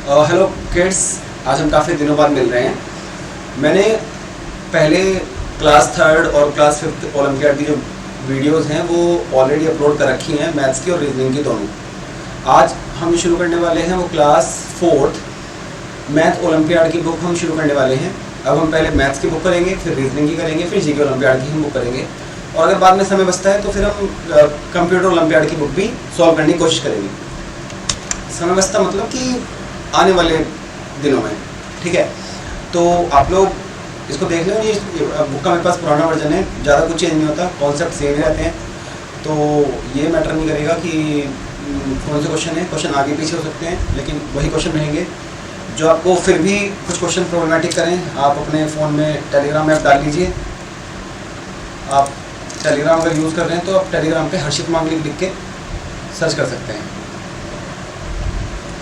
Hello kids, आज हम काफ़ी दिनों बाद मिल रहे हैं। मैंने पहले क्लास थर्ड और क्लास फिफ्थ ओलंपियाड की जो वीडियोस हैं वो ऑलरेडी अपलोड कर रखी हैं, मैथ्स की और रीजनिंग की दोनों। आज हम शुरू करने वाले हैं वो क्लास फोर्थ मैथ ओलंपियाड की बुक हम शुरू करने वाले हैं। अब हम पहले मैथ्स की बुक करेंगे, फिर रीजनिंग की करेंगे, फिर जीके ओलंपियाड की हम बुक करेंगे, और अगर बाद में समय बचता है तो फिर हम कंप्यूटर ओलंपियाड की बुक भी सॉल्व करने की कोशिश करेंगे। समय बचता मतलब कि आने वाले दिनों में, ठीक है। तो आप लोग इसको देख लो, ये बुक का मेरे पास पुराना वर्जन है, ज़्यादा कुछ चेंज नहीं होता, कॉन्सेप्ट सेम ही रहते हैं, तो ये मैटर नहीं करेगा कि कौन से क्वेश्चन है। क्वेश्चन आगे पीछे हो सकते हैं, लेकिन वही क्वेश्चन रहेंगे। जो आपको फिर भी कुछ क्वेश्चन प्रॉब्लमेटिक करें, आप अपने फ़ोन में टेलीग्राम ऐप डाल लीजिए। आप टेलीग्राम अगर यूज़ कर रहे हैं तो आप टेलीग्राम पे हर्षित मांगलिक लिख के सर्च कर सकते हैं।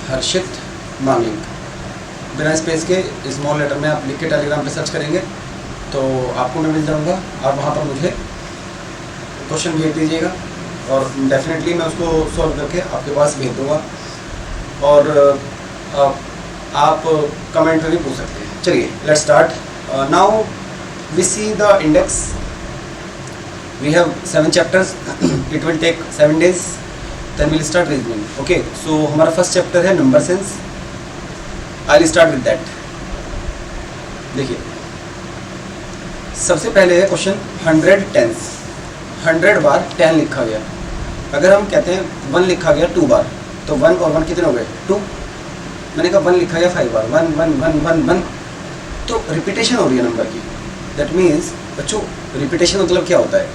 हर्षित मांगलिक बिना स्पेस के स्मॉल लेटर में आप लिख के टेलीग्राम पे सर्च करेंगे तो आपको मैं मिल जाऊंगा। आप वहाँ पर मुझे क्वेश्चन भेज दीजिएगा और डेफिनेटली मैं उसको सॉल्व करके आपके पास भेज दूँगा, और आप कमेंट में भी पूछ सकते हैं। चलिए let's start. Now we see the index. We have 7 chapters, it will take 7 days, then we'll start reasoning. Okay, so हमारा फर्स्ट चैप्टर है number sense. I'll start with that. देखिए, सबसे पहले है क्वेश्चन 100 टेंस। 100 बार 10 लिखा गया। अगर हम कहते हैं 1 लिखा गया 2 बार, तो 1 और 1 कितने हो गए? 2। मैंने कहा 1 लिखा गया 5 बार, 1 1 1 1 1, तो रिपीटेशन हो रही है नंबर की। दैट मीन्स बच्चों, रिपीटेशन मतलब क्या होता है?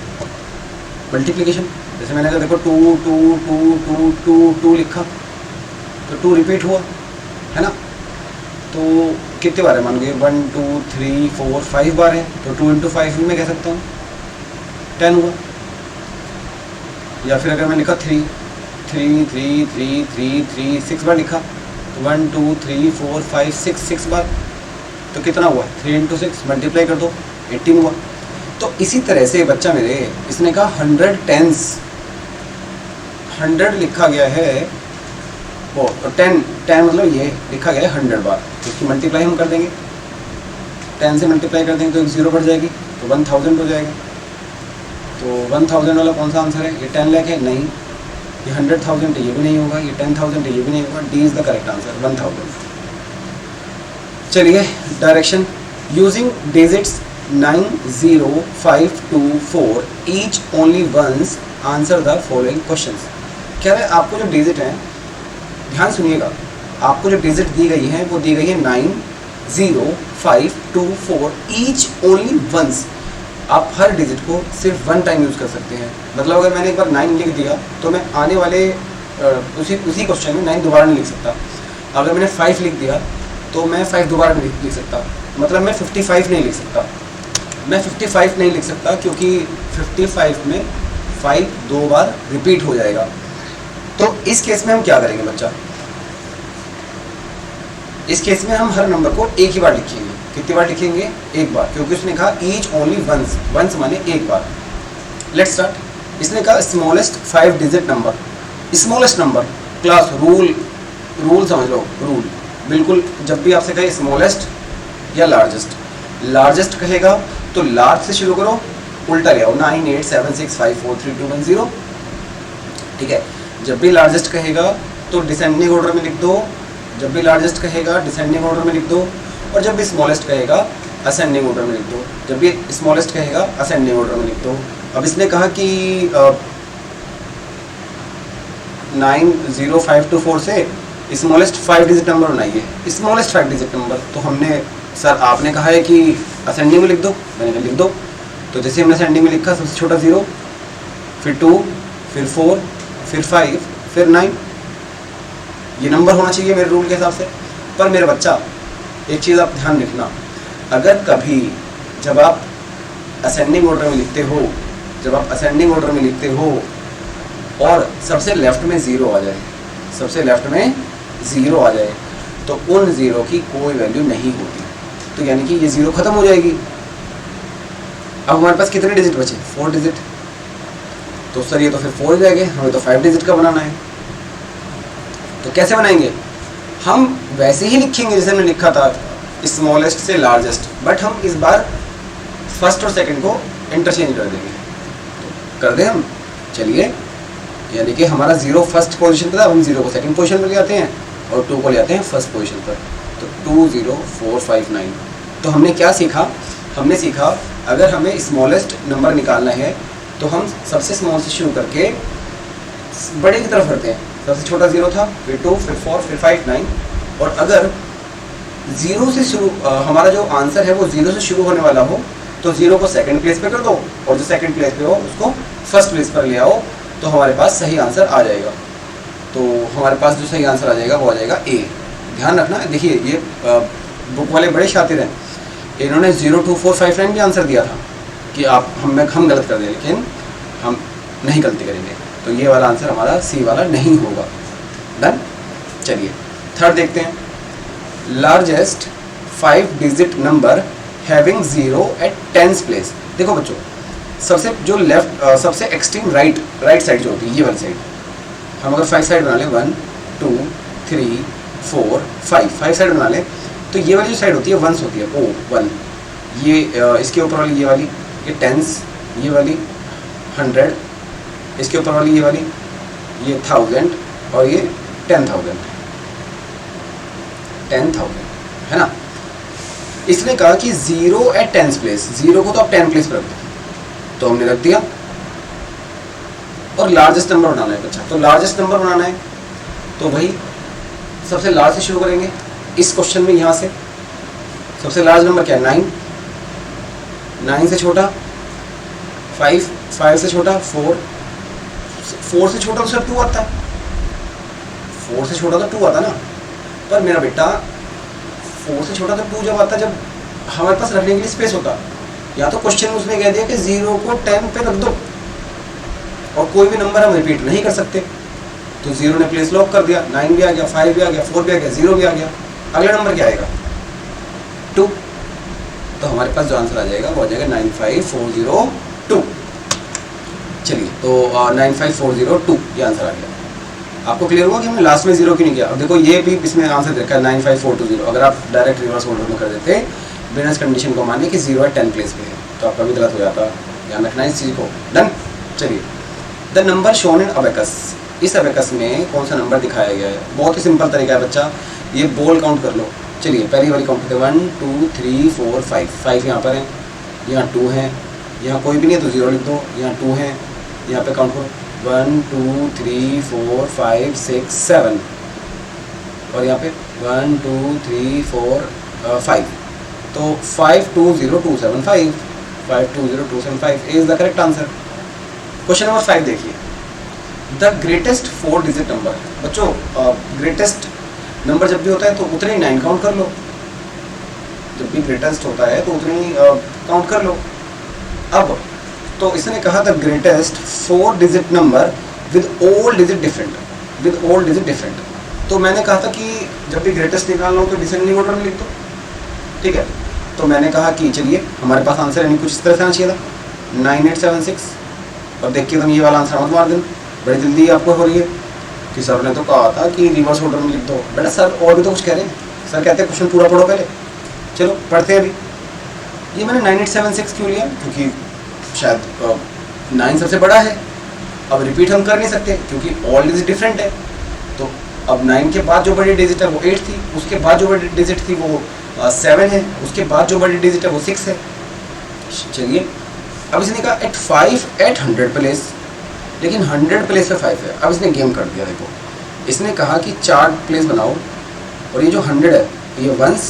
मल्टीप्लिकेशन। जैसे मैंने कहा देखो 2 2 2 2 2 2 लिखा तो 2 रिपीट हुआ, है ना। तो कितने बार है? मान लीजिए 1 2 3 4 5 बार है, तो 2 × 5 भी मैं कह सकता हूँ 10 हुआ। या फिर अगर मैं लिखा 3 3 3 3 3 3 6 बार लिखा तो 1 2 3 4 5 6 6 बार, तो कितना हुआ? 3 × 6 मल्टीप्लाई कर दो, 18 हुआ। तो इसी तरह से बच्चा मेरे, इसने कहा 100 टेंस, 100 लिखा गया है, वो 10 मतलब ये लिखा गया है 100 बार। इसकी मल्टीप्लाई हम कर देंगे, 10 से मल्टीप्लाई कर देंगे तो एक 0 बढ़ जाएगी, तो 1000 हो जाएगा। तो 1000 वाला कौन सा आंसर है? ये 10 लाख है? नहीं। ये 100,000 ये भी नहीं होगा, ये 10,000 ये भी नहीं होगा। D is the correct answer, 1000। चलिए direction. Using digits 9 0 5 2 4 each only once answer the following questions. कह रहे हैं आपको जो डिजिट हैं, ध्यान सुनिएगा, आपको जो डिजिट दी गई है वो दी गई है 9 0 5 2 4 ईच ओनली वंस। आप हर डिजिट को सिर्फ 1 टाइम यूज़ कर सकते हैं। मतलब अगर मैंने एक बार 9 लिख दिया तो मैं आने वाले उसी क्वेश्चन में 9 दोबारा नहीं लिख सकता। अगर मैंने 5 लिख दिया तो मैं 5 दोबारा नहीं लिख सकता। मतलब मैं 55 नहीं लिख सकता। मैं 55 नहीं लिख सकता क्योंकि 55 में 5 2 बार रिपीट हो जाएगा। तो इस केस में हम क्या करेंगे बच्चा? इस केस में हम हर नंबर को एक ही बार लिखेंगे। कितनी बार लिखेंगे? एक बार, क्योंकि उसने कहा ईच ओनली वंस। वंस माने एक बार। Let's start. इसने कहा smallest 5 digit number. Smallest number, class rule समझ लो, रूल बिल्कुल। जब भी आपसे कहे स्मॉलेस्ट या लार्जेस्ट, लार्जेस्ट कहेगा तो लार्ज से शुरू करो, उल्टा ले आओ, 9 8 7 6 5 4 3 2 1 0, ठीक है। जब भी लार्जेस्ट कहेगा तो डिसेंडिंग ऑर्डर में लिख दो। जब भी लार्जेस्ट कहेगा डिसेंडिंग ऑर्डर में लिख दो, और जब भी स्मॉलेस्ट कहेगा असेंडिंग ऑर्डर में लिख दो। जब भी स्मॉलेस्ट कहेगा असेंडिंग ऑर्डर में लिख दो। अब इसने कहा कि 9 0 5 2 4 से स्मॉलेस्ट 5 डिजिट नंबर बनाइए। स्मॉलेस्ट 5 डिजिट नंबर, तो हमने, सर आपने कहा है कि असेंडिंग में लिख दो, मैंने कहा लिख दो। तो जैसे हमने असेंडिंग में लिखा, सबसे छोटा 0, फिर 2, फिर 4, फिर 5, फिर 9, ये नंबर होना चाहिए मेरे रूल के हिसाब से। पर मेरा बच्चा, एक चीज़ आप ध्यान रखना, अगर कभी जब आप असेंडिंग ऑर्डर में लिखते हो, जब आप असेंडिंग ऑर्डर में लिखते हो और सबसे लेफ्ट में 0 आ जाए, सबसे लेफ्ट में 0 आ जाए, तो उन 0 की कोई वैल्यू नहीं होती। तो यानी कि ये 0 खत्म हो जाएगी। अब हमारे पास कितने डिजिट बचे? 4 डिजिट। तो सर ये तो फिर 4 हो जाएंगे, हमें तो 5 डिजिट का बनाना है। तो कैसे बनाएंगे? हम वैसे ही लिखेंगे जैसे हमने लिखा था, स्मॉलेस्ट से लार्जेस्ट, बट हम इस बार फर्स्ट और सेकंड को इंटरचेंज कर देंगे। तो कर दें हम, चलिए, यानी कि हमारा 0 फर्स्ट पोजीशन पर था, अब हम 0 को सेकंड पोजीशन पर ले आते हैं और 2 को ले आते हैं फर्स्ट पोजीशन पर। तो 2 0 4 5 9। तो हमने क्या सीखा? हमने सीखा अगर हमें स्मॉलेस्ट नंबर निकालना है तो हम सबसे स्मॉल से शुरू करके बड़े की तरफ बढ़ते हैं। सबसे छोटा 0 था, फिर 2, फिर 4, फिर 5 9। और अगर 0 से शुरू हमारा जो आंसर है वो 0 से शुरू होने वाला हो तो 0 को सेकंड प्लेस पे कर दो और जो सेकंड प्लेस पे हो उसको फर्स्ट प्लेस पर ले आओ, तो हमारे पास सही आंसर आ जाएगा। तो हमारे पास जो सही आंसर आ जाएगा वो आ जाएगा ए। ध्यान रखना, देखिए ये बुक वाले बड़े शातिर हैं, इन्होंने 0 2 4 5 9 भी आंसर दिया था कि हम गलत कर दें, लेकिन हम नहीं गलती करेंगे। तो ये वाला आंसर हमारा सी वाला नहीं होगा। डन। चलिए थर्ड देखते हैं, largest 5 digit number having 0 at 10th place. देखो बच्चों, सबसे जो लेफ्ट सबसे एक्सट्रीम राइट साइड जो होती है, ये वाली साइड, हम अगर 5 साइड बना लें, 1 2 3 4 5 साइड बना लें, तो ये वाली जो साइड होती है वंस होती है, ओ 1, ये इसके ऊपर वाली ये वाली, ये टेंस, ये वाली 100, इसके ऊपर वाली ये वाली, ये 1000 और ये 10,000 है ना। इसने कहा कि 0 एट 10th प्लेस, 0 को तो आप 10 प्लेस पर रख दो, तो हमने रख दिया। और लार्जेस्ट नंबर बनाना है बच्चा, तो लार्जेस्ट नंबर बनाना है तो वही सबसे लार्ज से शुरू करेंगे इस क्वेश्चन में। यहाँ से सबसे लार्ज नंबर क्या है? 9 से छोटा 5 से छोटा 4 से छोटा तो सर 2 आता है, 4 से छोटा तो 2 आता ना। पर मेरा बेटा 4 से छोटा तो 2 जब आता, जब हमारे पास रखने के लिए स्पेस होता। या तो क्वेश्चन में उसने कह दिया कि 0 को 10 पे रख दो और कोई भी नंबर हम रिपीट नहीं कर सकते, तो 0 ने प्लेस लॉक कर दिया, 9 भी आ गया, 5 भी आ गया, 4 भी आ गया, 0 भी आ गया। अगला नंबर क्या आएगा? 2। तो हमारे पास जो आंसर आ जाएगा वो आ जाएगा 95402। चलिए, तो 95402 ये आंसर आ गया। आपको क्लियर हुआ कि हमने लास्ट में 0 क्यों नहीं किया? अब देखो ये भी इसमें आंसर देखा है 95420। अगर आप डायरेक्ट रिवर्स ऑर्डर में कर देते बिना इस कंडीशन को माने कि 0 एट 10 प्लेस पे है, तो आपका भी गलत हो जाता। ध्यान रखना इस चीज़ को। डन। चलिए, the number shown in abacus, इस अबेकस में कौन सा नंबर दिखाया गया है? बहुत ही सिंपल तरीका है बच्चा, ये बोल काउंट कर लो। चलिए पहली वाली काउंट करते हैं, 1 2 3 4 5 यहाँ पर है, यहाँ 2 है, यहाँ कोई भी नहीं है तो 0 लिख दो, यहाँ 2 है, यहाँ पे काउंट करो 1 2 3 4 5 6 7 और यहाँ पे 1 2 3 4 5, तो 520275 520275 is the correct answer. Question number 5 देखिए, द ग्रेटेस्ट 4 डिजिट नंबर। बच्चों ग्रेटेस्ट नंबर जब भी होता है तो उतने ही 9 काउंट कर लो, जब भी ग्रेटेस्ट होता है तो उतने ही काउंट कर लो। अब तो इसने कहा था greatest 4 digit number with all digit different, तो मैंने कहा था कि जब भी ग्रेटेस्ट निकालना हो तो डिसेंडिंग ऑर्डर में लिख दो, ठीक है। तो मैंने कहा कि चलिए हमारे पास आंसर यानी कुछ इस तरह से आना चाहिए था 9876, और देखिए तुम ये वाला आंसर मत मार देना, बड़ी जल्दी आपको हो रही है कि सर ने तो कहा था कि रिवर्स ऑर्डर में लिख दो। बेटा सर और भी तो कुछ कह रहे हैं, सर कहते हैं क्वेश्चन पूरा पढ़ो पहले। चलो पढ़ते हैं अभी। ये मैंने 9876 क्यों लिया? क्योंकि शायद 9 सबसे बड़ा है, अब रिपीट हम कर नहीं सकते क्योंकि ऑल डिजिट डिफरेंट है। तो अब 9 के बाद जो बड़ी डिजिट है वो 8 थी, उसके बाद जो बड़ी डिजिट थी वो 7 है, उसके बाद जो बड़ी डिजिट है वो 6 है। चलिए अब इसने कहा एट 5 एट 100 प्लेस, लेकिन 100 प्लेस पे 5 है। अब इसने गेम कर दिया, देखो इसने कहा कि 4 प्लेस बनाओ और ये जो 100 है ये वंस,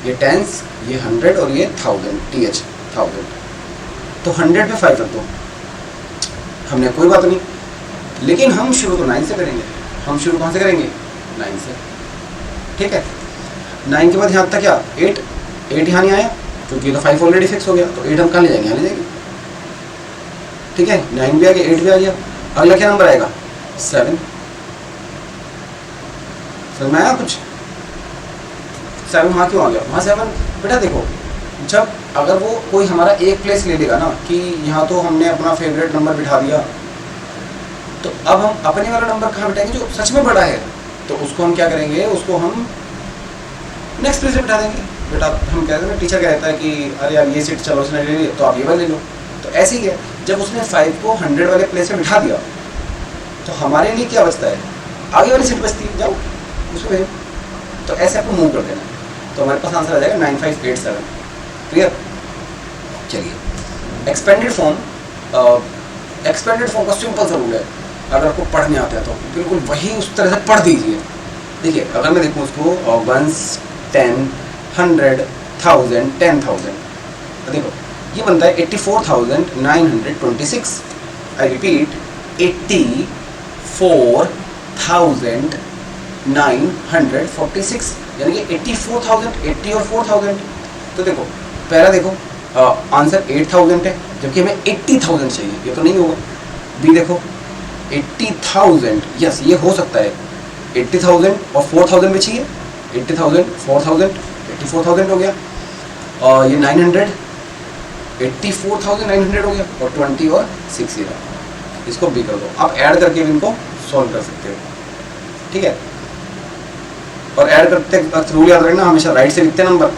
ये टेंस, ये 100 और ये 1000 तो 100 पे 5 रख दो। हमने कोई बात नहीं, लेकिन हम शुरू तो 9 से करेंगे। हम शुरू कहाँ से करेंगे? 9 से, ठीक है। 9 के बाद यहाँ तक क्या 8 यहाँ नहीं आया क्योंकि तो 5 ऑलरेडी फिक्स हो गया, तो 8 हम कहाँ ले जाएंगे? यहाँ ले जाएंगे, ठीक है। 9 भी आ गया, 8 भी आ गया, अगला क्या नंबर आएगा? 7। समझ में आया कुछ? 7 वहाँ क्यों आ गया? वहाँ 7 बेटा देखो, जब अगर वो कोई हमारा एक प्लेस ले लेगा ना कि यहाँ तो हमने अपना फेवरेट नंबर बिठा दिया, तो अब हम अपने वाला नंबर कहाँ बिठाएंगे जो सच में बड़ा है? तो उसको हम क्या करेंगे, उसको हम नेक्स्ट पेज पे बिठा देंगे। बेटा हम कहते हैं, टीचर कहता है कि अरे यार ये सीट चलो उसने ले ली तो आप ये वाला ले लो। तो ऐसे ही है, जब उसने 5 को 100 वाले प्लेस पे बिठा दिया तो हमारे लिए क्या बचता है, आगे वाली सीट बचती है, जाओ उसको भेजो। तो ऐसे आपको मूव कर देना है। तो हमारे पास आंसर आ जाएगा 9587। क्लियर? चलिए एक्सपेंडेड फॉर्म का सिंपल सा रूल है, अगर आपको पढ़ने आता है तो बिल्कुल वही उस तरह से पढ़ दीजिए। देखिए अगर मैं देखूँ उसको 1 10 100 1000 10,000, देखो ये बनता है 84,926। आई रिपीट 84,946, यानी कि 84,000, 80 और 4,000। तो देखो पहला देखो आंसर 8,000 है, जबकि हमें 80,000 चाहिए, ये तो नहीं होगा। बी देखो 80,000, यस ये हो सकता है, 80,000 और 4,000 में चाहिए, 80,000 4,000 84,000 हो गया। और ये 900 84,900 हो गया, और 20 और 6 ये, इसको बी कर दो। आप ऐड करके भी इनको सॉल्व कर सकते हो, ठीक है। और ऐड करते वक्त रूल याद रखना, हमेशा राइट से लिखते हैं नंबर।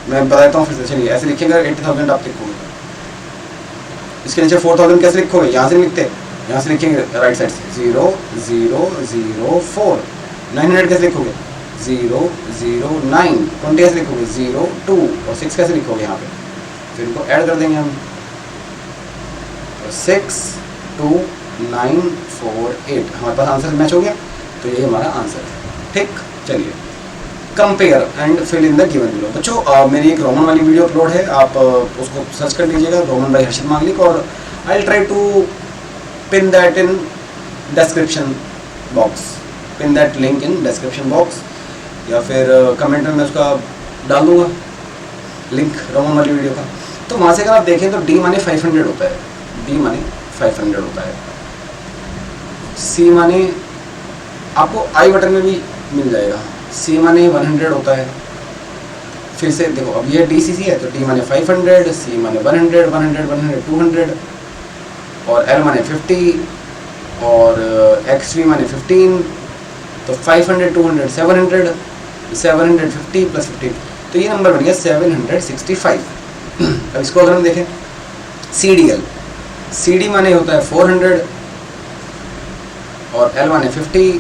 मैं बताता हूँ फिर से, चलिए ऐसे लिखेंगे 80,000 आप लिखोगे, इसके नीचे 4,000 कैसे लिखोगे, यहाँ से लिखते हैं, यहाँ से लिखेंगे राइट साइड से 0 0 0 4। 900 कैसे लिखोगे 0 0 9। 20 कैसे लिखोगे 0 2, और 6 कैसे लिखोगे यहाँ पे, फिर इनको ऐड कर देंगे हम, 6 2 9 4 8, हमारे पास आंसर मैच हो गया। तो यही हमारा आंसर है, ठीक। चलिए compare and fill in the given below. बच्चों मेरी एक रोमन वाली वीडियो अपलोड है, आप उसको सर्च कर लीजिएगा, रोमन बाई हर्षित मांगलिक, और I try to pin that in description box, pin that link in description box, या फिर कमेंट में मैं उसका डाल दूँगा लिंक रोमन वाली वीडियो का। तो वहाँ से अगर आप देखें तो डी माने 500 होता है, डी माने 500 होता है, सी माने आपको आई बटन में भी मिल जाएगा, सी माने 100 होता है। फिर से देखो अब ये डी सी सी है, तो डी माने 500, सी माने 100 100 100 200, और एल माने 50, और एक्स वी माने 15, तो 500 200 700 750 प्लस 15, तो ये नंबर बन गया 765। अब इसको अगर हम देखें C D L, C D माने होता है 400, और एल माने 50,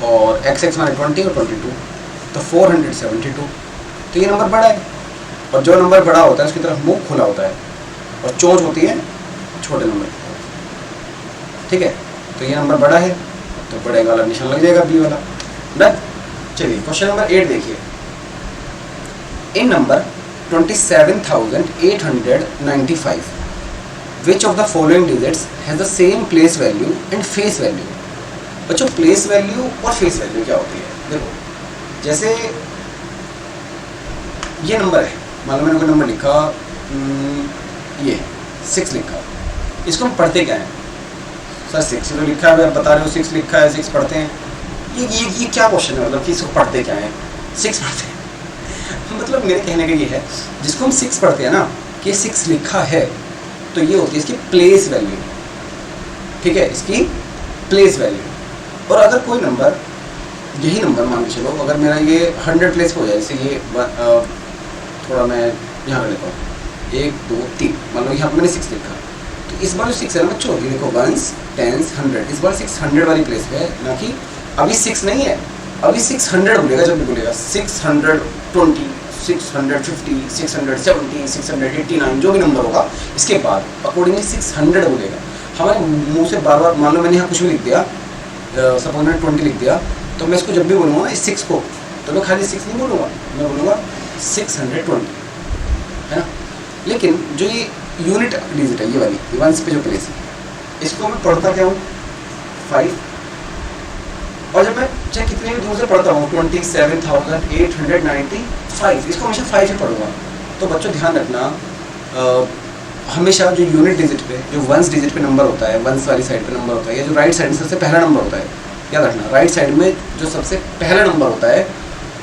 और एक्स एक्स माने 20 और 22, तो 472। तो ये नंबर बड़ा है, और जो नंबर बड़ा होता है उसकी तरफ मुंह खुला होता है, और चोंच होती है छोटे नंबर की, ठीक है। तो ये नंबर बड़ा है, तो बड़े वाला निशान लग जाएगा, बी वाला, डन। चलिए क्वेश्चन नंबर 8 देखिए। इन number 27,895 which of the following digits has the same place value and face value? बच्चों प्लेस वैल्यू और फेस वैल्यू क्या होती है, देखो जैसे ये नंबर है, मान लो मैंने कोई नंबर लिखा, ये 6 लिखा, इसको हम पढ़ते क्या हैं, सर 6 तो लिखा है, आप बता रहे हो 6 लिखा है, 6 पढ़ते हैं, ये क्या क्वेश्चन है, मतलब कि इसको पढ़ते क्या है, 6 पढ़ते हैं। मतलब मेरे कहने का ये है, जिसको हम 6 पढ़ते हैं ना, कि 6 लिखा है, तो ये होती है इसकी प्लेस वैल्यू, ठीक है, इसकी प्लेस वैल्यू। और अगर कोई नंबर, यही नंबर मान के चलो, अगर मेरा ये 100 प्लेस हो जाए, जैसे ये थोड़ा मैं यहाँ कर लेता हूँ, 1 2 3, मान लो यहाँ पर मैंने 6 लिखा, तो इस बार जो 6 है ना बच्चों, ये देखो 1 10 100, इस बार 600 वाली प्लेस पे है, ना कि अभी 6 नहीं है, अभी 600 बोलेगा, जब भी बोलेगा 620 650 670 689 जो भी नंबर होगा, इसके बाद अकॉर्डिंगली 600 बोलेगा। हमारे मुंह से बार बार, मान लो मैंने यहाँ कुछ भी लिख दिया, सपोज मैंने 20 लिख दिया, तो मैं इसको जब भी बोलूँगा इस 6 को, तो मैं खाली 6 नहीं बोलूँगा, मैं बोलूँगा 620, है ना। लेकिन जो ये यूनिट डिजिट है, ये वाली वंस पे जो प्लेस है, इसको मैं पढ़ता क्या हूँ 5, और जब मैं चाहे कितने भी दूर से पढ़ता हूँ 27,895, इसको हमेशा 5 ही पढ़ूंगा। तो बच्चों ध्यान रखना, हमेशा जो यूनिट डिजिट पे, जो वंस डिजिट पे नंबर होता है, वंस वाली साइड पे नंबर होता है, या जो राइट साइड में सबसे पहला नंबर होता है, याद रखना राइट साइड में जो सबसे पहला नंबर होता है,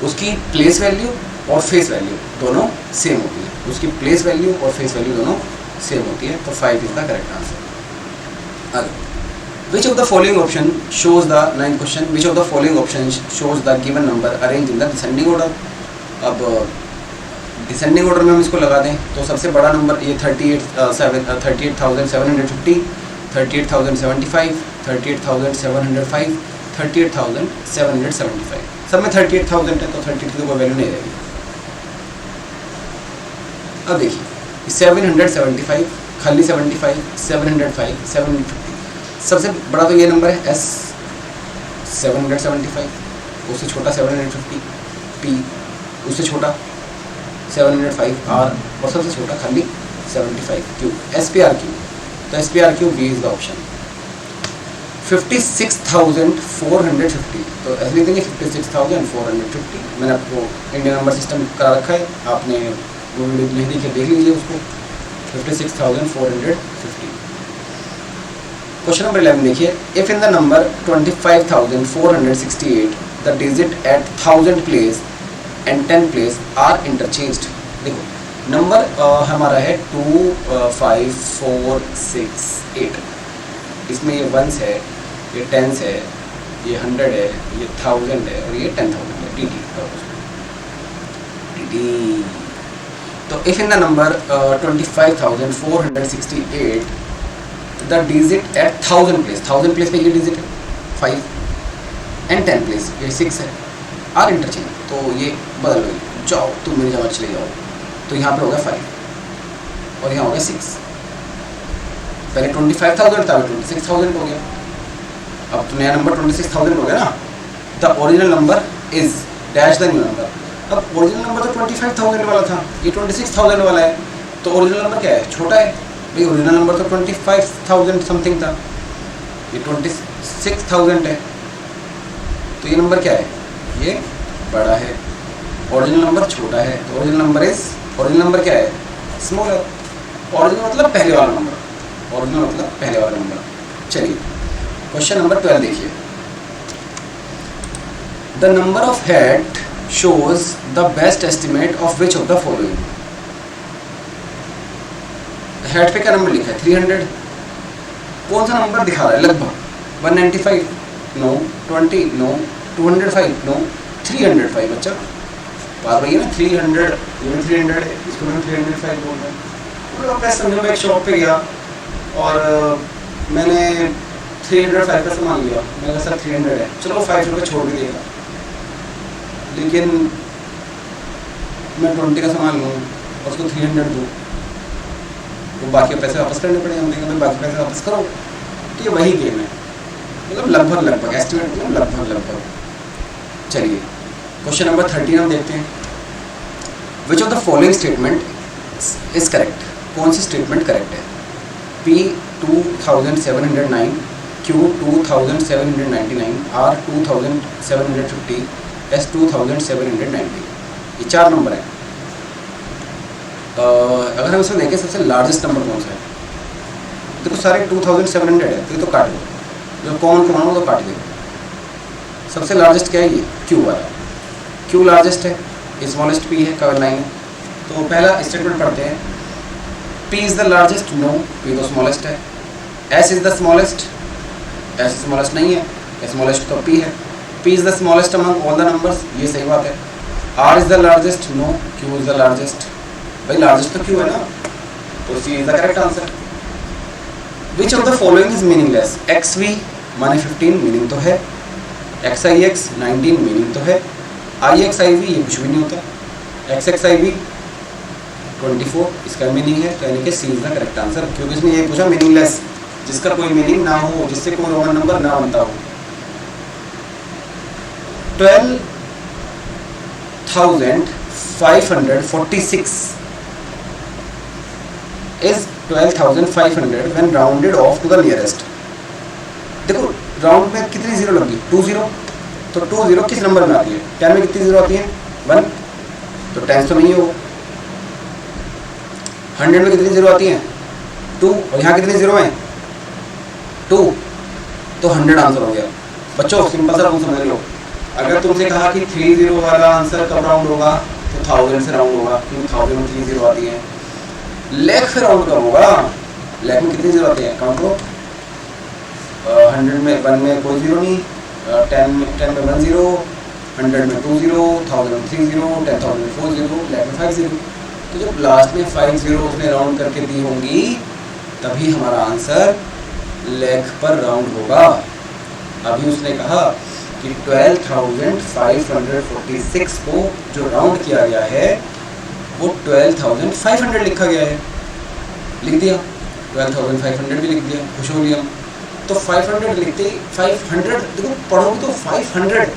उसकी प्लेस वैल्यू और फेस वैल्यू दोनों सेम होती है, उसकी प्लेस वैल्यू और फेस वैल्यू दोनों सेम होती है। तो 5 इज द करेक्ट आंसर। आगे Which of the following option shows the ninth question? Which of the following option shows the given number arranged in the descending order? अब descending order में हम इसको लगा दें तो सबसे बड़ा नंबर ये 38,750, 38,075, 38,705, 38,775, सब में 38,000 है तो 38 की कोई वैल्यू नहीं रहेगी। अब देखिए 775 खाली 75, 705, 750, सबसे बड़ा तो ये नंबर है S 775, उससे छोटा 750 P, उससे छोटा 705 R और सबसे छोटा खाली 75 Q, SPRQ। तो SPRQ B is the option. 56,450 तो ऐसे लिख देंगे 56,450। मैंने आपको इंडियन नंबर सिस्टम करा रखा है, आपने वो वीडियो नहीं देखी देख लीजिए उसको। 56,450। क्वेश्चन नंबर 11 देखिए, if in the number 25,468 the digit at 1000 place and 10 place are interchanged. देखो नंबर हमारा है 2, 5, 4, 6, 8, इसमें ये वंस है, ये टेंस है, ये 100 है, ये 1000 है और ये 10,000 है। टी तो if in the number 25,468 the digit at 1000 place, 1000 place पे ये डिजिट है 5 एंड 10 प्लेस ये 6 है, आर इंटरचेंज। तो ये बदल लो, जाओ तुम मेरी जगह चले जाओ, तो यहाँ पे हो गया 5 और यहाँ हो गया 6। पहले 25,000 था, 26,000 हो गया। अब तो नया नंबर 26,000 हो गया ना। The original number is dash the new number. अब ओरिजिनल नंबर तो 25,000 वाला था, ये 26,000 वाला है, तो ओरिजिनल नंबर क्या है? छोटा है भाई। ओरिजिनल नंबर तो 25,000 समथिंग था, ये 26,000 है, तो ये नंबर क्या है? ये बड़ा है। ओरिजिनल नंबर छोटा है तो ओरिजिनल नंबर क्या है? स्मॉलर। ओरिजिनल मतलब पहले वाला नंबर, ओरिजिनल मतलब पहले वाला नंबर। चलिए क्वेश्चन नंबर 12 देखिए, the number of head shows the best estimate of which of the following. Head पे क्या नंबर लिखा है? 300। कौन सा नंबर दिखा रहा है? लगभग 195 नो, 20 नो, 205 नो, 305। बच्चा बात वही है ना, 300 ये 300 है, इसको मैं 305 बोल रहा हूँ। मैं समझो मैं एक शॉप पे गया और मैंने 305 का सामान लिया, मैंने कहा सर 300 है, चलो 5 रुपये छोड़ के देगा। लेकिन मैं 20 का सामान लूँ और उसको 300 दूँ तो बाकी पैसे वापस करने पड़ेंगे। हम देखेंगे बाकी पैसे वापस करो, तो ये वही गेम है, मतलब लगभग एस्टिमेट मतलब लगभग। चलिए क्वेश्चन नंबर 13 हम देखते हैं। विच of the following statement is correct. कौन सी स्टेटमेंट करेक्ट है? P 2709, Q 2799, R 2750, S 2790। ये 4 नंबर है। अगर हम इसमें देखें सबसे लार्जेस्ट नंबर कौन सा है? देखो सारे 2700 है, तो ये तो काट दो, जो कॉमन हो तो काट दो। सबसे लार्जेस्ट क्या है? ये Q वाला। Q लार्जेस्ट है, स्मॉलेस्ट P है, केवल 9 है। तो पहला स्टेटमेंट पढ़ते हैं। P is the largest, no, P तो स्मॉलेस्ट है। S is the smallest, S smallest नहीं है, स्मॉलेस्ट तो P है। P is the smallest among all the numbers, ये सही बात है। R is the largest, no, Q is the largest. भाई लार्जेस्ट तो Q है ना, तो C is the correct answer. Which of the following is meaningless. XV माने 15 मीनिंग तो है, XIX 19 मीनिंग तो है, IXIV ये कुछ भी नहीं होता, XXIV 24 इसका मीनिंग है, तो यानी कि C is the correct answer. क्योंकि इसने ये पूछा मीनिंगलेस, जिसका कोई मीनिंग ना हो, जिससे कोई रोमन नंबर ना बनता हो। 12,546 is 12,500 when rounded off to the nearest। देखो राउंड में कितनी जीरो लगी? 20। तो 20 किस नंबर में आती है? 10 में कितनी जीरो आती है? 1। तो 10 तो नहीं हो। 100 में कितनी जीरो आती है? 2। और यहाँ कितनी जीरो है? 2। तो 100 आंसर हो गया। बच्चों सिंपल सा रूल समझ लो। अगर तुमसे कहा कि 30 वाला आंसर कब राउंड होगा, तो 1000 से राउंड होगा, क्योंकि 1000 में 30 आती है। लाख से राउंड कब होगा? लाख में कितनी जीरो आती है? काउंट करो। 100 में 1 में कोई जीरो नहीं, 10 में 1 जीरो, 100 में 2 जीरो, 1000 में 3 जीरो, 10,000 में 4 जीरो, लाख में 5 जीरो। तो जब लास्ट में 5 जीरो उसने राउंड करके दी होंगी तभी हमारा आंसर लाख पर राउंड होगा। अभी उसने कहा कि 12,546 को जो राउंड किया गया है वो 12,500 लिखा गया है, लिख दिया, 12,500 भी लिख दिया, खुश हो गया। तो 500 लिखते ही 500 देखो पढ़ोगे तो 500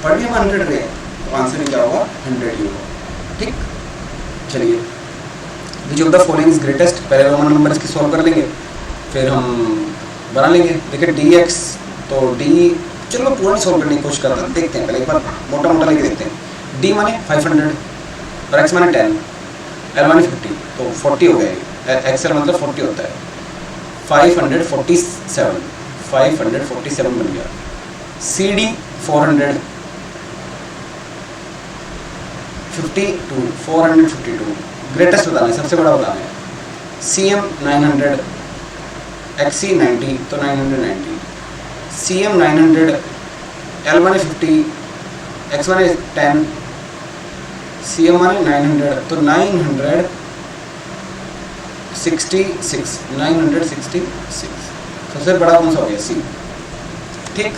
पढ़ भी हम 100 रहे, तो आंसर क्या होगा 100 ही होगा। ठीक, चलिए which of the following is greatest, पहले रोमन नंबर इसकी सॉल्व कर लेंगे फिर हम बना लेंगे। देखिए dx, तो d चलो पूरा सॉल्व करने की कोशिश करते हैं, देखते हैं पहले एक बार मोटा मोटा लेके देखते हैं। d माने 500 और x माने 10, l माने 50, तो 40 हो गया, xl मतलब 40 होता है, 547 बन गया। cd 452, ग्रेटेस्ट बताना है, सबसे बड़ा बताना है। cm 900, xc 90, तो 990, cm 900, l माने 50, x माने 10, cm माने 900, तो 966, सबसे बड़ा कौन सा हो गया, सी। ठीक,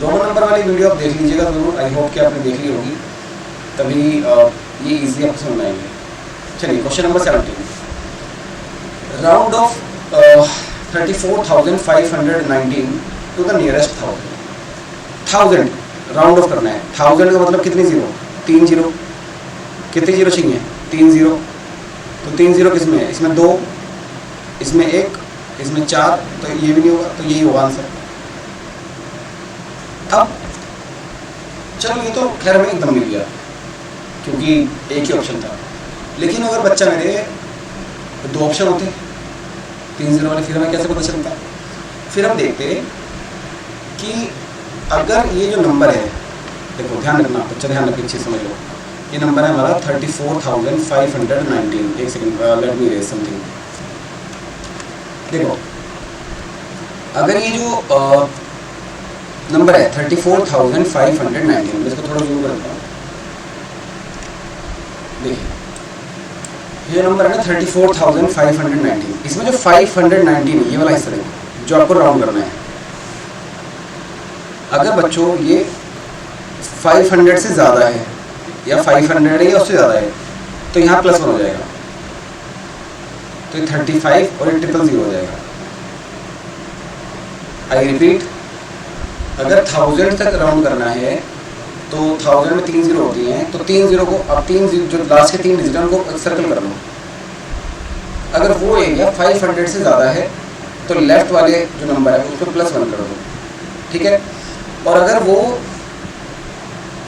रोमन नंबर वाली वीडियो आप देख लीजिएगा जरूर, आई होप कि आपने देख ली होगी, तभी ये इजी आपको समझ आएंगे। चलिए question number 17, round off 34,519 to the nearest 1000 round off करना है। 1000 का मतलब कितने जीरो, 3 जीरो, कितने जीरो चाहिए, 3 जीरो, तो 3 जीरो किस में है, इसमें 2, इसमें 1, इसमें 4, तो ये भी नहीं होगा, तो यही होगा आंसर। अब चलो ये तो खैर हमें एकदम मिल गया क्योंकि एक ही ऑप्शन था, लेकिन अगर बच्चा मेरे 2 ऑप्शन होते 3 जीरो वाले, फिर हमें कैसे पता चलता। फिर हम देखते कि अगर ये जो नंबर है, देखो ध्यान रखना बच्चा, ध्यान रखिए अच्छी समझ लो, ये नंबर है हमारा 34,519। एक second, let me raise something. देखो अगर ये जो नंबर है 34,519, मैं इसको थोड़ा जूम करता हूँ, देखिए ये नंबर है ना 34,519, इसमें जो 519 ये वाला हिस्सा है जो आपको राउंड करना है। अगर बच्चों ये 500 से ज़्यादा है या 500 है या उससे ज़्यादा है, तो यहाँ +1 हो जाएगा, तो 35 और 000 हो जाएगा। आई रिपीट, अगर 1000 तक राउंड करना है तो 1000 में 3 जीरो होती हैं, तो 3 जीरो को अब 3 जीरो जो लास्ट के 3 डिजिट हैं उनको सर्कल कर लो। अगर वो एरिया 500 से ज़्यादा है तो लेफ्ट वाले जो नंबर है उस पर +1 कर दो, ठीक है। और अगर वो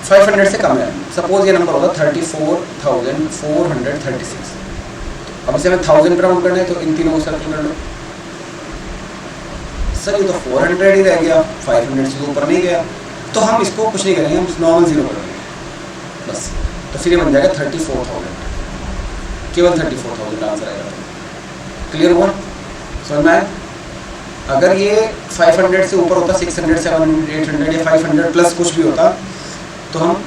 500 से कम है, सपोज ये नंबर होगा 34,436, अब इसे हमें 1000 पर राउंड करना है, तो इन तीनों को सर्कल कर लो। सर ये तो 400 ही रह गया, 500 से ऊपर नहीं गया, तो हम इसको कुछ नहीं करेंगे, हम नॉर्मल जीरो करेंगे बस। तो फिर ये बन जाएगा 34,000, केवल 34,000 आंसर आएगा। क्लियर हुआ, समझ में आया। अगर ये 500 से ऊपर होता, 600, 700, 800 या 500 प्लस कुछ भी होता, तो हम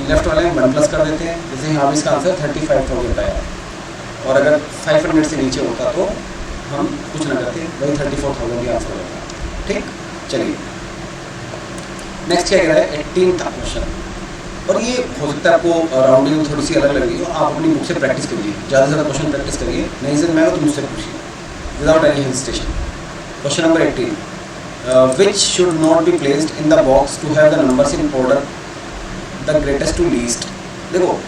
लेफ्ट वाले में 1 प्लस कर देते हैं, जैसे यहाँ भी इसका आंसर 35,000 आया। और अगर 500 से नीचे होता तो हम कुछ ना करते, वही 34,000 ही आंसर होता। ठीक, चलिए नेक्स्ट क्या कह रहा है, 18th क्वेश्चन। और ये हो सकता है आपको राउंडिंग थोड़ी सी अलग लगी हो, आप अपनी बुक से प्रैक्टिस करिए, ज़्यादा से ज़्यादा क्वेश्चन प्रैक्टिस करिए, नहीं समझ में आएगा तो मुझसे पूछिए without any hesitation. Question number 18, which should not be placed in the box to have the numbers in order the greatest to least. देखो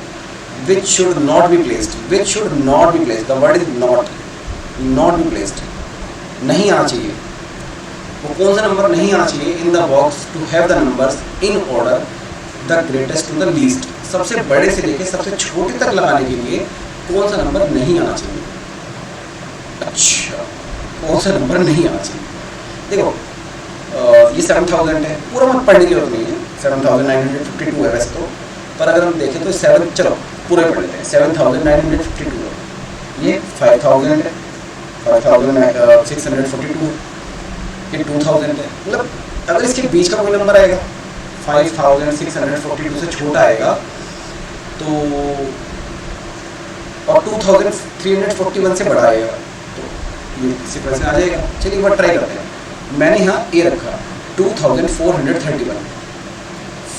which should not be placed, which should not be placed, the word is not be placed, नहीं आना चाहिए। वो कौन सा number नहीं आना चाहिए, in the box to have the numbers in order the greatest to the least, सबसे बड़े से लेके सबसे छोटे तक लगाने के लिए कौन सा नंबर नहीं आना चाहिए। अच्छा, कौन सा नंबर नहीं आना चाहिए। देखो ये 7000 है, पूरा मत पढ़ने की जरूरत नहीं है, 7952 है वैसे तो, पर अगर हम देखें तो 7, चलो पूरे पढ़ लेते हैं, 7952 है, ये 5000 है, 5642 है, ये 2000 है, मतलब अगर इसके बीच का कोई नंबर आएगा 5642 से छोटा आएगा तो, और 2341 से बड़ा आएगा तो ये सीक्वेंस में आ जाएगा। चलिए एक बार ट्राई करते हैं। मैंने यहाँ ए रखा 2431,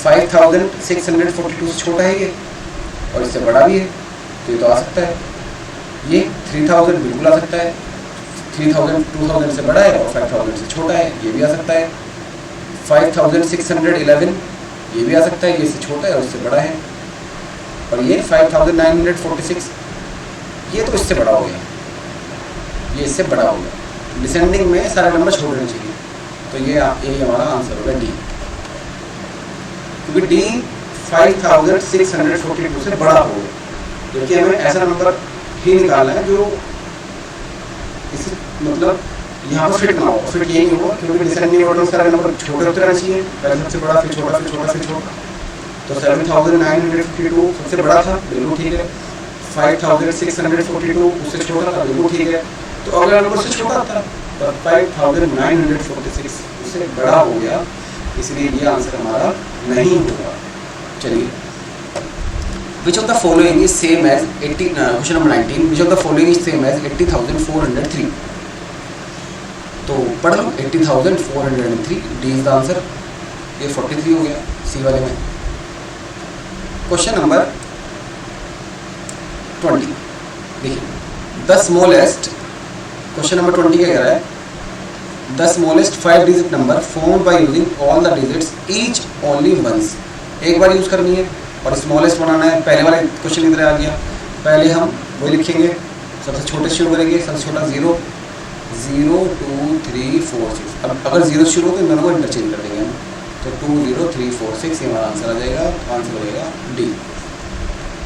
5642 से छोटा है ये और इससे बड़ा भी है तो ये तो आ सकता है। ये 3000 बिल्कुल आ सकता है, 3000 2000 से बड़ा है और 5000 से छोटा है, ये भी आ सकता है। 5611 ये भी आ सकता है, ये इससे छोटा है और इससे बड़ा है। और ये 5946 ये तो इससे बड़ा हो गया, ये इससे बड़ा हो गया। डिसेंडिंग में सारे नंबर छोड़ने चाहिए, तो यही हमारा आंसर होगा डी, क्योंकि डी 5642 से बड़ा हो गया, क्योंकि हमें ऐसा नंबर ही निकालना है जो इस मतलब यहाँ पर फिट ना हो। फिट यही नहीं होगा क्योंकि डिसेंडिंग ऑर्डर में सारे नंबर छोटे होते रहना चाहिए, पहले सबसे बड़ा फिर छोटा फिर छोटा फिर छोटा। तो 7952 सबसे बड़ा था, बिल्कुल ठीक है। 5642 उससे छोटा था, बिल्कुल ठीक है। तो अगला नंबर से छोटा था तो 5946 उससे बड़ा हो गया, इसलिए ये आंसर हमारा नहीं होगा। चलिए, which of the following is same as 80 question number 19, which of the following is same as 80,403। तो पढ़ लो 80,403, डी इज द आंसर। ये 43 हो गया सी वाले में। क्वेश्चन नंबर 20 देखिए, द स्मॉलेस्ट, क्वेश्चन नंबर 20 क्या कह रहा है? The smallest 5 digit number formed by using all the digits each only once. एक बार यूज करनी है और स्मॉलेस्ट बनाना है। पहले वाले क्वेश्चन की तरह आ गया, पहले हम वही लिखेंगे, सबसे छोटे से शुरू करेंगे, सबसे छोटा 0 0 2 3 4 6। अब अगर 0 शुरू हो तो इन दोनों को इंटरचेंज कर देंगे हम, तो 2 0 3 4 6 ये हमारा आंसर आ जाएगा। तो आंसर हो जाएगा D.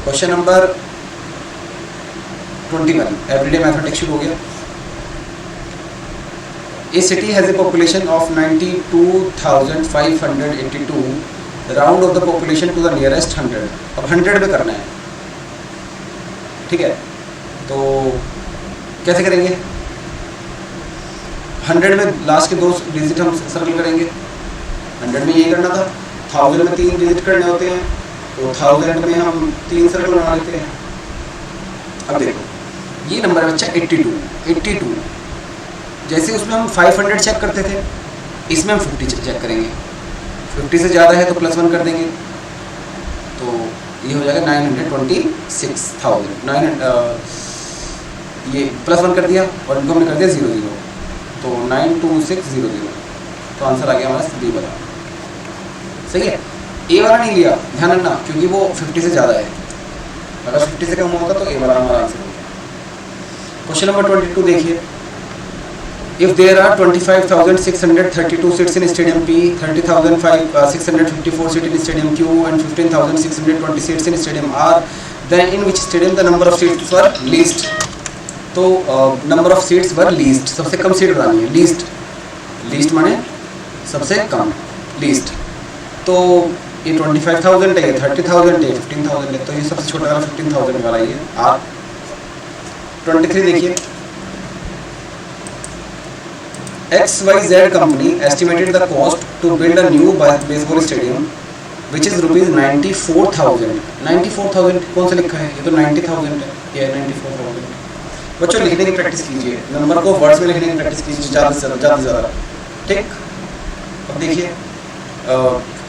Question number 21, everyday mathematics शुरू हो गया। A city has a population of 92,582, round off the population to the nearest 100। अब 100 में करना है, ठीक है? तो कैसे करेंगे? 100 में लास्ट के 2 डिजिट हम सर्कल करेंगे। 100 में यही करना था। 1000 में 3 डिजिट करने होते हैं, तो 1000 में हम 3 सर्कल बना लेते हैं। अब देखो ये नंबर है बच्चा 82। जैसे उसमें हम 500 चेक करते थे, इसमें हम 50 चेक करेंगे। 50 से ज़्यादा है तो +1 कर देंगे, तो ये हो जाएगा 926,000। ये +1 कर दिया और इनको हमने कर दिया 0 0, तो 92600। तो आंसर आ गया हमारा डी वाला। सही है। ए वाला नहीं लिया, ध्यान रखना, क्योंकि वो 50 से ज़्यादा है। अगर 50 से कम होता तो ए वाला हमारा आंसर होगा। क्वेश्चन नंबर 22 देखिए, if there are 25,632 seats in stadium P, 30,654 seats in stadium Q and 15,620 seats in stadium R, then in which stadium the number of seats were least? तो number of seats were least, सबसे कम seat बनानी है। Least माने सबसे कम, least. तो ये 25,000 है, 30,000 है, 15,000 है, तो ये सबसे छोटा वाला 15,000 वाला ये आर। 23 देखिए, XYZ company estimated the cost to build a new baseball stadium which is rupees 94,000। 94,000 कौन सा लिखा है? ये तो 90,000 है, ये 94,000। बच्चों लिखने की प्रैक्टिस कीजिए, नंबर को वर्ड्स में लिखने की प्रैक्टिस कीजिए ज़्यादा से ज़्यादा, ठीक? अब देखिए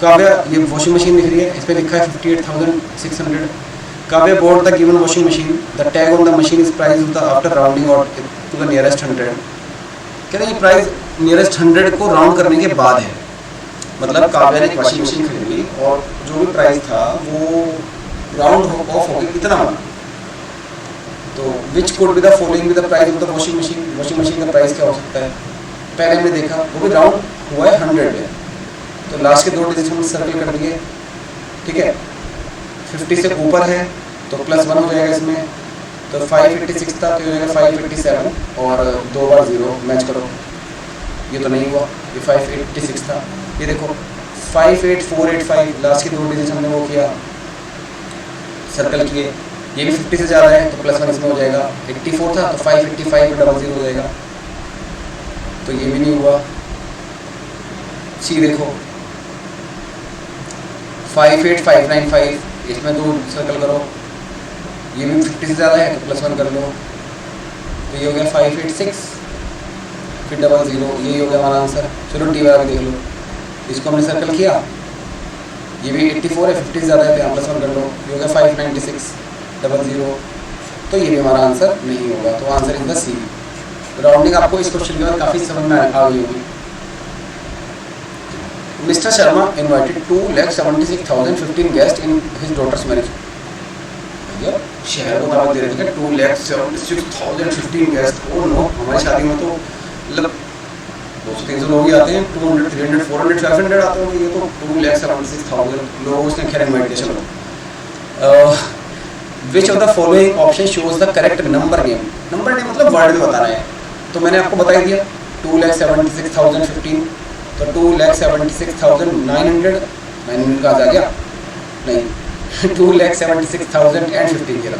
काव्या ये वॉशिंग मशीन लिख रही है, इस पर लिखा है 58,600। Kavya bought the given washing machine, the tag on the machine is price of the after rounding out to the nearest 100। कह रहे हैं ये प्राइस नियरेस्ट 100 को राउंड करने के बाद है। मतलब काव्या ने एक वॉशिंग मशीन खरीदी और जो भी प्राइस था वो राउंड ऑफ हो गया कितना बना। तो विच code with the following with the price of the washing machine. Washing machine का प्राइस क्या हो सकता है? पहले हमने देखा वो भी राउंड हुआ है 100 है, तो लास्ट के 2 डिजिट हम सर्कल कर दिए, ठीक है? 50 से ऊपर है तो +1 हो जाएगा इसमें, तो 586 था तो ये हो जाएगा 587 और 2 बार 0 मैच करो, ये तो नहीं हुआ, ये 586 था। ये देखो 58485 लास्ट के 2 डिजिट हमने वो किया, सर्कल किए, ये भी 50 से ज़्यादा है तो +1 इसमें हो जाएगा। 84 था तो 585 0 हो जाएगा, तो ये भी नहीं हुआ। सी देखो 58595, इसमें 2 सर्कल करो, ये भी 50 से ज़्यादा है तो +1 कर लो, तो ये हो गया 586, फिर 00, यही हो गया हमारा आंसर। चलो डी वाला भी देख लो, इसको हमने सर्कल किया, ये भी 84 है, 50 से ज़्यादा है तो यहाँ +1 कर लो, ये हो गया 596 00, तो ये भी हमारा आंसर नहीं होगा, तो answer is the C. Rounding आपको इस क्वेश्चन के बाद काफ़ी समझ में आ गई होगी। Mister Sharma invited 2,76,015 guest in his daughter's marriage. भैया शहर को दावत दे रहे थे 2,76,015 गेस्ट। ओ नो, हमारी शादी में तो मतलब 200-300 लोग ही आते हैं, 200, 300, 400, 500 आते होंगे, ये तो 2,76,000 लोग उसने खैर इन्वाइट किया। चलो विच of the following option shows the correct number name. Number name मतलब वर्ड में बताना है, तो मैंने आपको बता दिया 2,76,015, तो 2,76,900 का आ गया नहीं 2,76,015 के,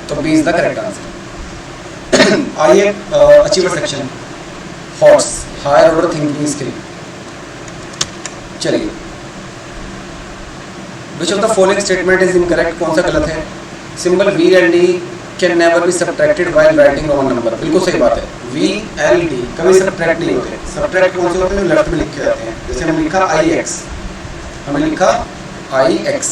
तो B is the correct answer. आइए अचीवर सेक्शन, हॉर्स हायर ऑर्डर थिंकिंग स्किल। चलिए, which of the following statement is incorrect, कौन सा गलत है। Symbol V L D can never be subtracted while writing Roman number, बिल्कुल सही बात है। वी एल डी कभी सब्ट्रैक्ट नहीं होते। सब्ट्रैक्ट कौन से होते हैं, जो लेफ्ट में लिखे जाते हैं। जैसे हमने लिखा आई एक्स, हमने लिखा आई एक्स,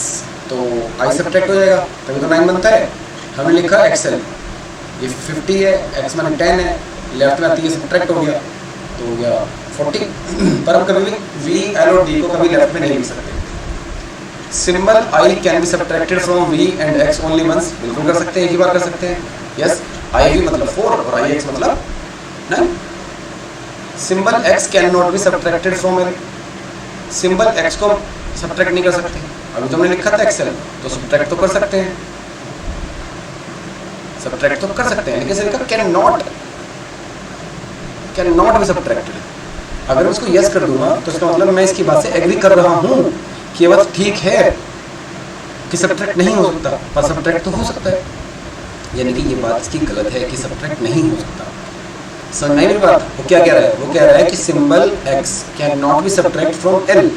तो आई सब्ट्रैक्ट हो जाएगा, तभी तो 9 बनता है। हमने लिखा एक्सएल, ये 50 है, एक्स माने 10 है, लेफ्ट में आती है सब्ट्रैक्ट हो गया, तो हो गया 40। पर हम कभी भी वी एल और डी को कभी लेफ्ट में नहीं लिख सकते। Symbol I can be subtracted from V and X only once, बिल्कुल कर सकते हैं, एक ही बार कर सकते हैं। यस, आई वी मतलब 4 और आई एक्स मतलब 9। Symbol x can not be subtracted from L, symbol x को सब्ट्रैक्ट नहीं कर सकते। अभी तो हमने लिखा था एक्सएल, तो सब्ट्रैक्ट तो कर सकते हैं, सब्ट्रैक्ट तो कर सकते हैं, लेकिन सिर्फ कैन नॉट बी सब्ट्रैक्टेड। अगर मैं इसको यस कर दूंगा तो इसका मतलब मैं इसकी बात से एग्री कर रहा हूँ कि ये बात ठीक है कि सब्ट्रैक्ट नहीं हो सकता, पर सब्ट्रैक्ट तो हो सकता है, यानी कि ये बात इसकी गलत है कि सब्ट्रैक्ट नहीं हो सकता। समझ में मेरी बात। वो क्या कह रहा है, वो कह रहा है कि symbol x can not be subtract from L.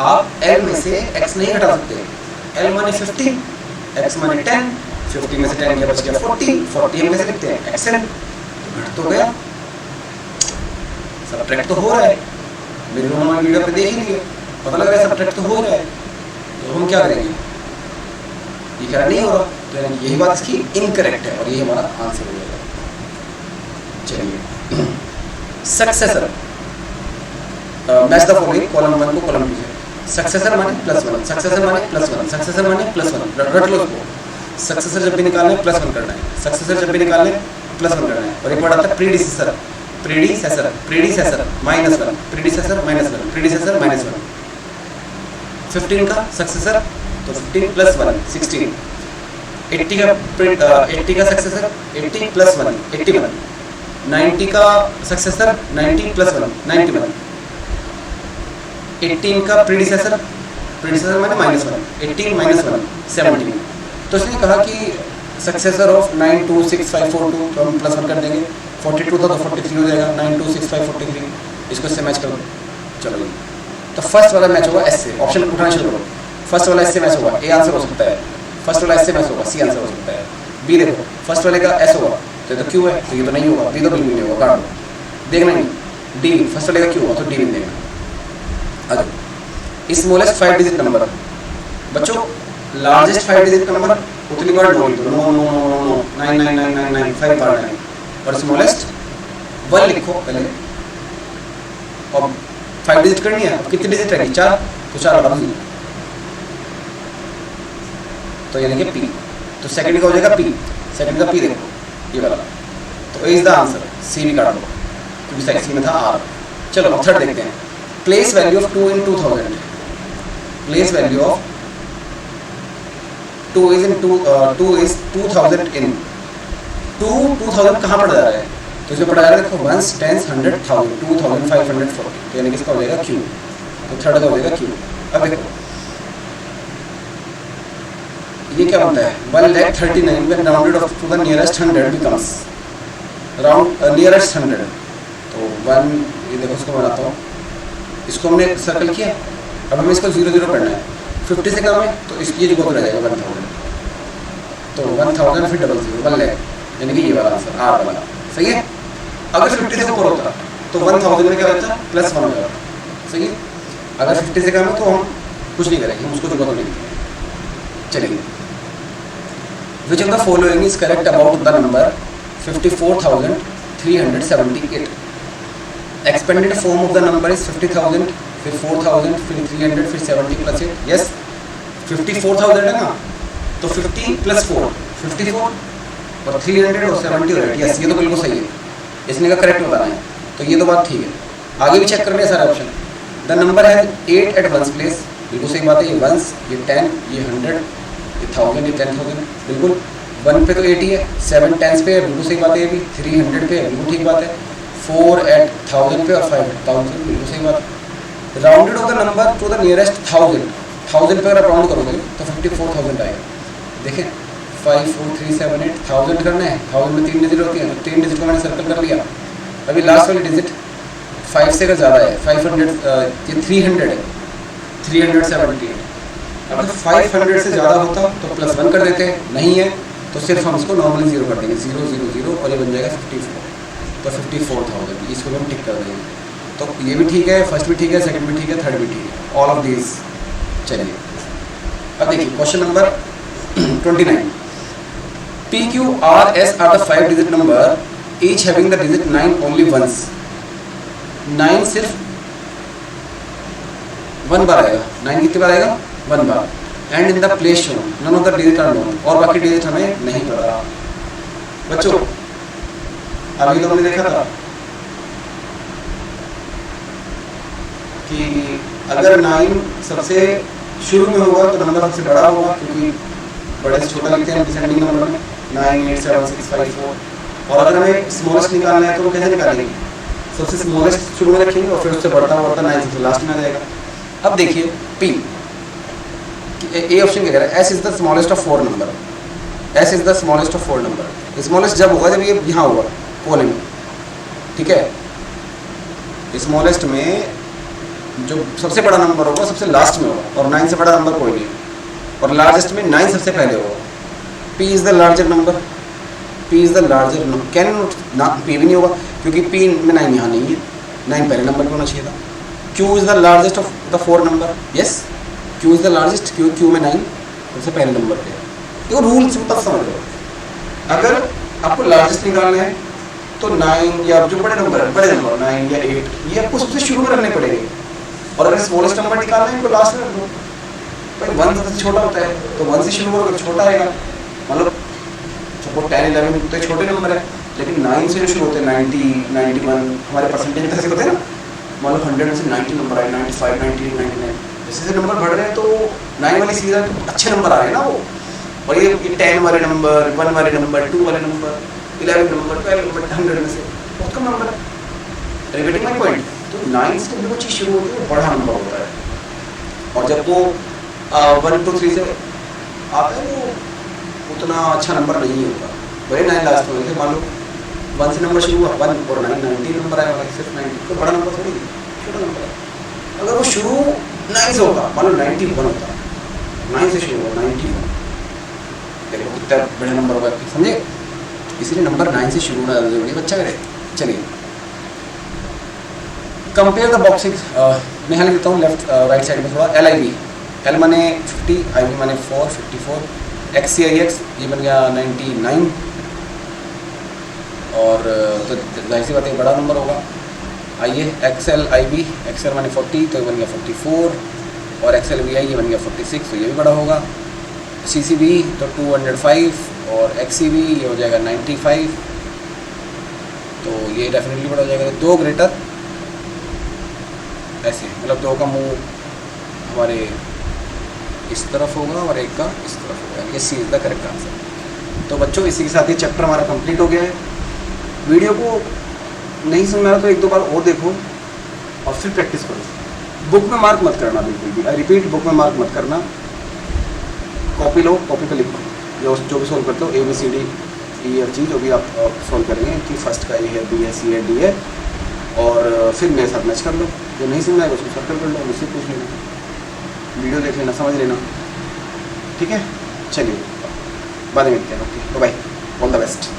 आप एल में से एक्स नहीं हटा सकते। एल माने 50, एक्स माने 10, 50 में से 10 गया बच गया 40, 40 हम कैसे लिखते हैं एक्सएल, घट तो गया, सब्ट्रैक्ट तो हो रहा है। मेरे को हमारे वीडियो पे देख ही लिए, पता लग रहा है सब्ट्रैक्ट तो हो रहा है, तो हम क्या करेंगे, ये कह रहा नहीं हो रहा, तो यानी यही बात इसकी इनकरेक्ट है और यही हमारा आंसर हो जाएगा। चलिए, successor match the following, column 1 को कॉलम 2 से। सक्सेसर माने +1, सक्सेसर माने +1, सक्सेसर माने +1, रट लो उसको। सक्सेसर जब भी निकालना है +1 करना है, सक्सेसर जब भी निकालना है +1 करना है। और एक वर्ड आता है predecessor, predecessor, predecessor -1, predecessor -1, predecessor -1। 15 का सक्सेसर तो 15 + 1 16। 80 का सक्सेसर 80 + 1 81। 90 का सक्सेसर 90 + 1 91। 18 का प्रीडिसेसर माने -1, 18 - 1 17। तो इसने कहा कि सक्सेसर ऑफ 926542, तो हम +1 कर देंगे। 42 था तो 43 हो जाएगा, 926543, इसको इससे मैच कर दो। चलो, तो फर्स्ट वाला मैच होगा एस से, ऑप्शन उठाना शुरू करो। फर्स्ट वाला एस से मैच होगा, ए आंसर हो सकता है। फर्स्ट वाला एस से मैच होगा, सी आंसर हो सकता है। बी देखो, फर्स्ट वाले का एस होगा तो ये तो क्यू है, तो ये तो नहीं होगा, बी तो बिल्कुल नहीं होगा, काट दो, देखना नहीं। डी फर्स्ट वाले का क्यू होगा तो डी भी देखना। अच्छा, स्मॉलेस्ट 5 डिजिट नंबर, बच्चों लार्जेस्ट 5 डिजिट नंबर उतनी बार नो, 9999995 और स्मॉलेस्ट 1 लिखो पहले, और 5 डिजिट करनी है। अब कितनी डिजिट रहेगी, 4, तो 4 बढ़ा दीजिए, तो यानी कि पी, तो सेकंड का हो जाएगा पी, सेकंड का पी देखो ये वाला, तो इज द आंसर। सी भी काट दो क्योंकि सेकंड में था आर। चलो अब थर्ड देखते हैं। Place value of 2 in 2000, place value of 2 is 2000 इन 2000 कहाँ पड़ जा रहा है, तो इसमें पढ़ा जा रहा है देखो 1s 10s 100 1000 2540, तो यानी कि इसका हो जाएगा क्यू, तो थर्ड का हो जाएगा क्यू। अब देखो ये क्या बनता है, 1,39,000 when rounded off to the nearest 100 becomes round nearest 100, तो 1 ये देखो इसको बनाता हूँ इसको हमने सर्कल किया, अब हमें इसको 0 0 करना है। 50 से कम है तो इसकी ये रह जाएगा 1000, तो 1000 फिर 00 1 लाख, यानी कि ये वाला आंसर आर वाला सही है। अगर 50 से ऊपर होता तो 1000 में क्या बचता +1 हो जाता, सही है। अगर 50 से कम है तो हम कुछ नहीं करेंगे, हम उसको तो नहीं करेंगे। चलिए, which of the following is correct about the number 54,378। Expanded form of the number is 50,000, फिर 4,000, फिर 300, फिर 70 + 8। यस, 54,000 है ना, तो 50 + 4 54 और 300 और 70 और 8। यस, ये तो बिल्कुल सही है, इसने का करेक्ट बताना है, तो ये तो बात ठीक है। आगे भी चेक कर रहे हैं सारे ऑप्शन। द नंबर है 8 at 1's प्लेस, बिल्कुल सही बात है। ये 1s, ये 10, ये 100, ये 1000, ये 10,000, बिल्कुल। 1 पे तो 80 है, 7 10s पे है, बिल्कुल सही बात है। ये भी 300 पे है, बिल्कुल ठीक बात है। 4 at 1000 पे और 5 at 1000, बिल्कुल सही बात है। Rounded off the number two the nearest 1000 पे अगर आप राउंड करोगे तो 54,000 आएगा। देखें 5 4 3 7 8 1000 करना है, 1000 में 3 डिजिट होती है, तो 3 डिजिट को मैंने सर्कल कर लिया। अभी लास्ट वाली डिजिट 5 से अगर ज़्यादा है, 500, ये 300 है, 370 है। अगर 500 से ज़्यादा होता तो +1 कर देते, नहीं है तो सिर्फ हम इसको नॉर्मली 0 कर देंगे, 0 0 0, और ये बन जाएगा 54, तो 54,000, इसको हम टिक कर देंगे। तो ये भी ठीक है, फर्स्ट भी ठीक है, सेकंड भी ठीक है, थर्ड भी ठीक है, ऑल ऑफ दीज। चलिए अब देखिए question number 29। PQRS are the 5 digit number each having the digit 9 only once. 9 सिर्फ 1 बार आएगा, 9 कितनी बार आएगा 1 बार। And in the place show none of the digit are known, और बाकी डिजिट हमें नहीं पता। बच्चों अभी तो हमने देखा था कि अगर 9 सबसे शुरू में होगा तो नंबर सबसे बड़ा होगा, क्योंकि बड़े से छोटा लिखते हैं डिसेंडिंग नंबर में 9 8 7 6 5 4। और अगर हमें स्मॉलेस्ट निकालना है तो कैसे निकालेंगे, सबसे स्मॉलेस्ट शुरू में रखेंगे और फिर उससे बढ़ता बढ़ता 9 सबसे लास्ट में आ जाएगा। अब देखिए P, ए ऑप्शन क्या कह रहा है, S is the smallest of 4 number. S is the smallest of 4 number. Smallest जब होगा जब ये यहाँ होगा कोने में, ठीक है। स्मॉलेस्ट में जो सबसे बड़ा नंबर होगा सबसे लास्ट में होगा, और 9 से बड़ा नंबर कोई नहीं, और लार्जेस्ट में 9 सबसे पहले होगा। P is the larger number, P is the larger number. Can ना P भी नहीं होगा क्योंकि P में 9 यहाँ नहीं है, 9 पहले नंबर पे होना चाहिए था। Q is the largest of the 4 number. Yes, Q is the largest, Q में 9 सबसे पहले नंबर पे है। देखो रूल सिंपल समझ लो, अगर आपको लार्जेस्ट निकालना है तो 9 या जो बड़े नंबर है, बड़े नंबर 9 या 8, ये आपको सबसे शुरू में रखने पड़ेंगे। और अगर स्मॉलेस्ट नंबर निकालना है तो लास्ट में रख दो। भाई 1 सबसे छोटा होता है तो 1 से शुरू होगा, छोटा आएगा। मतलब सपोज 10 11 तो छोटे नंबर है, लेकिन 9 से जो शुरू होते हैं 90 91 हमारे परसेंटेज कैसे होते हैं ना, मतलब 100 में से 90 नंबर आए, 95 98 99, जैसे जैसे नंबर बढ़ रहे हैं तो 9 वाली सीरीज अच्छे नंबर आ रहे हैं ना वो। और ये 10 वाले नंबर, 1 वाले नंबर, 2 वाले नंबर, 11 नंबर, 12 नंबर, 100 में से बहुत कम नंबर है। रिपीटिंग माई पॉइंट, तो 9 से जो चीज़ शुरू होती है वो बड़ा नंबर होता है, और जब वो 1 2 3 से आता है वो उतना अच्छा नंबर नहीं होता। वही 9 लास्ट में मान लो 1 से नंबर शुरू हुआ 1 और 9 90 नंबर आया, सिर्फ 90, तो बड़ा नंबर थोड़ी, छोटा नंबर है। अगर वो शुरू 9 से होता, मान लो 91 होता, 9 से शुरू हुआ 91, देखो कितना बड़ा नंबर होगा, समझे। इसलिए नंबर 9 से शुरू होना जरूरी है, बच्चा करे। चलिए कंपेयर द बॉक्सिंग, मैं यहाँ लिखता हूँ लेफ्ट राइट साइड में थोड़ा। LIV, L माने 50, IV माने 4 54, XCIX ये बन गया 99, और तो जाहिर सी बात है बड़ा नंबर होगा। आइए XLIB, XL माने 40 तो ये बन गया 44, और XLVI ये बन गया 46 तो ये भी बड़ा होगा। CCV तो 205, और XCV ये हो जाएगा 95, तो ये डेफिनेटली बड़ा हो जाएगा। 2 ग्रेटर ऐसे, मतलब 2 का मुंह हमारे इस तरफ होगा और एक का इस तरफ होगा, ये सी इज द करेक्ट आंसर। तो बच्चों इसी के साथ ही चैप्टर हमारा कंप्लीट हो गया है। वीडियो को नहीं समझ में आ रहा तो 1-2 बार और देखो और फिर प्रैक्टिस करो। बुक में मार्क मत करना बिल्कुल भी, आई रिपीट, बुक में मार्क मत करना। कॉपी लो, कॉपी पे लिखो जो भी सोल्व करते हो, ABCD EFG जो भी आप सोल्व करेंगे कि फर्स्ट का A है, B है, C है, D है, और फिर मेरे साथ मैच कर लो। जो नहीं समझ आएगा उसको सर्कल कर लो, मुझसे पूछ लेना, वीडियो देख लेना, समझ लेना। ठीक है, चलिए बाद में मिलते हैं। Okay bye, all the best.